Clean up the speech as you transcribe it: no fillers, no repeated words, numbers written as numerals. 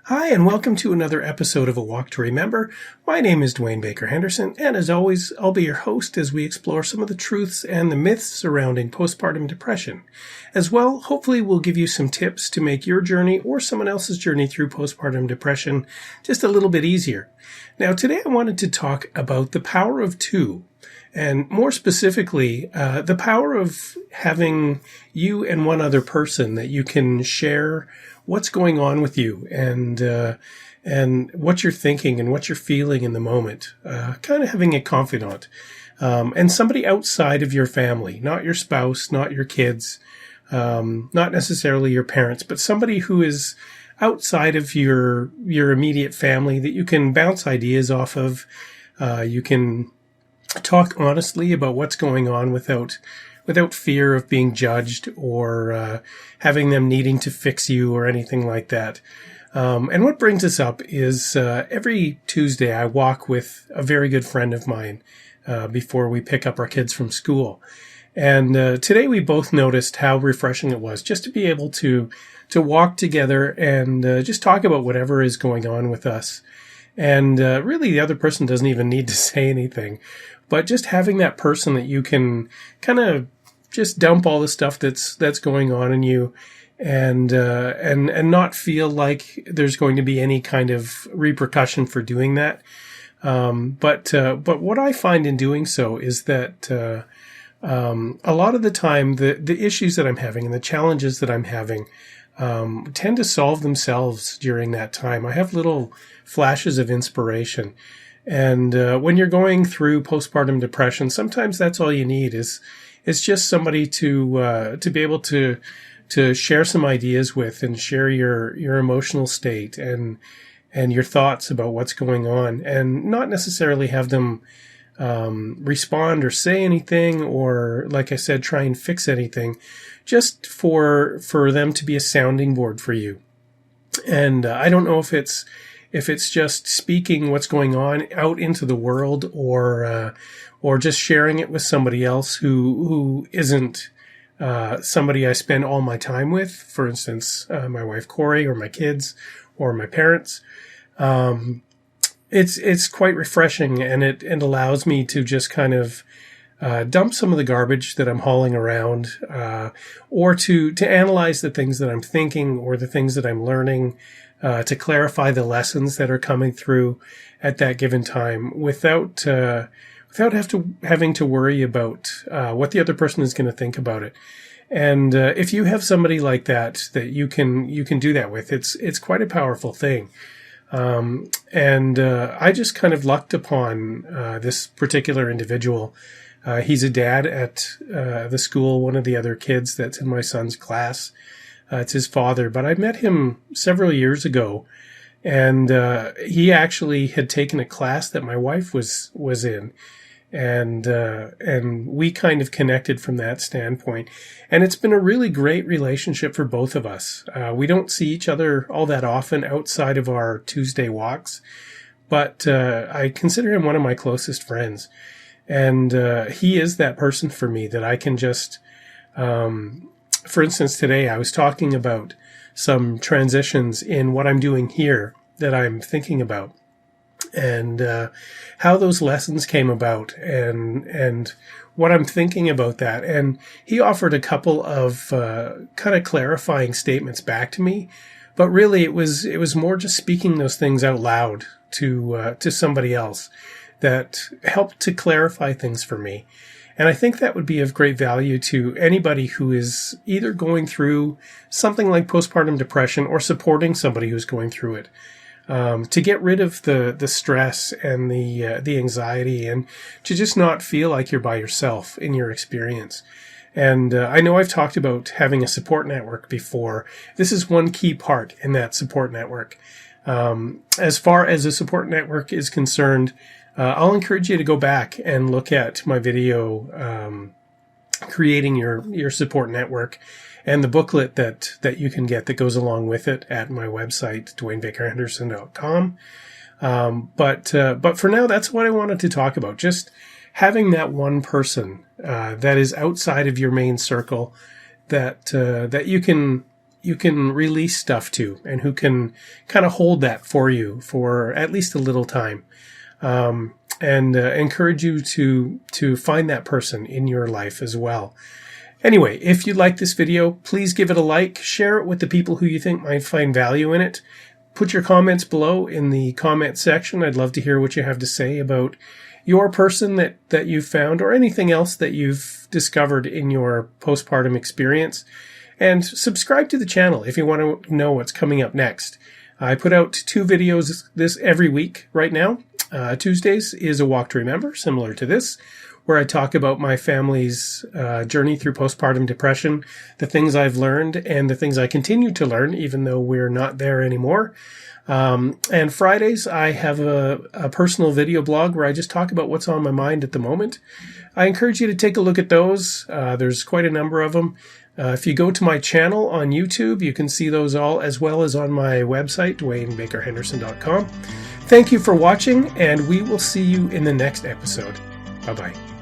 Hi, and welcome to another episode of A Walk to Remember. My name is Dwayne Baker-Henderson, and as always, I'll be your host as we explore some of the truths and the myths surrounding postpartum depression. As well, hopefully we'll give you some tips to make your journey or someone else's journey through postpartum depression just a little bit easier. Now, today I wanted to talk about the power of two. And more specifically, the power of having you and one other person that you can share what's going on with you and what you're thinking and what you're feeling in the moment. Kind of having a confidant, and somebody outside of your family, not your spouse, not your kids, not necessarily your parents, but somebody who is outside of your immediate family that you can bounce ideas off of. You can talk honestly about what's going on without fear of being judged or having them needing to fix you or anything like that. And what brings us up is every Tuesday I walk with a very good friend of mine before we pick up our kids from school. And today we both noticed how refreshing it was just to be able to walk together and just talk about whatever is going on with us. And really the other person doesn't even need to say anything. But just having that person that you can kind of just dump all the stuff that's going on in you and not feel like there's going to be any kind of repercussion for doing that. But what I find in doing so is that a lot of the time the issues that I'm having and the challenges that I'm having tend to solve themselves during that time. I have little flashes of inspiration. And when you're going through postpartum depression, sometimes that's all you need is just somebody to be able to share some ideas with and share your emotional state and your thoughts about what's going on, and not necessarily have them respond or say anything or, like I said, try and fix anything, just for them to be a sounding board for you. And I don't know if it's just speaking what's going on out into the world or just sharing it with somebody else who isn't somebody I spend all my time with, for instance, my wife Corey or my kids or my parents. It's quite refreshing, and it allows me to just kind of dump some of the garbage that I'm hauling around, or to analyze the things that I'm thinking or the things that I'm learning, to clarify the lessons that are coming through at that given time without having to worry about what the other person is going to think about it. And if you have somebody like that you can do that with, it's quite a powerful thing. And I just kind of lucked upon this particular individual. He's a dad at the school, one of the other kids that's in my son's class. It's his father, but I met him several years ago, and he actually had taken a class that my wife was in, and we kind of connected from that standpoint. And it's been a really great relationship for both of us. We don't see each other all that often outside of our Tuesday walks, but I consider him one of my closest friends, and he is that person for me that I can just. For instance, today I was talking about some transitions in what I'm doing here that I'm thinking about, and how those lessons came about, and what I'm thinking about that. And he offered a couple of kind of clarifying statements back to me, but really it was more just speaking those things out loud to somebody else that helped to clarify things for me. And I think that would be of great value to anybody who is either going through something like postpartum depression or supporting somebody who's going through it, to get rid of the stress and the anxiety, and to just not feel like you're by yourself in your experience. And I know I've talked about having a support network before. This is one key part in that support network. As far as a support network is concerned, I'll encourage you to go back and look at my video, creating your support network, and the booklet that you can get that goes along with it at my website, DwayneBakerHenderson.com. But for now, that's what I wanted to talk about. Just having that one person, that is outside of your main circle that you can you can release stuff to, and who can kind of hold that for you for at least a little time. And encourage you to find that person in your life as well. Anyway, if you like this video, please give it a like, share it with the people who you think might find value in it. Put your comments below in the comment section. I'd love to hear what you have to say about your person that you've found, or anything else that you've discovered in your postpartum experience. And subscribe to the channel if you want to know what's coming up next. I put out 2 videos every week right now. Tuesdays is a walk to remember, similar to this, where I talk about my family's journey through postpartum depression, the things I've learned and the things I continue to learn, even though we're not there anymore. And Fridays, I have a personal video blog where I just talk about what's on my mind at the moment. I encourage you to take a look at those. There's quite a number of them. If you go to my channel on YouTube, you can see those all, as well as on my website, DwayneBaker-Henderson.com. Thank you for watching, and we will see you in the next episode. Bye-bye.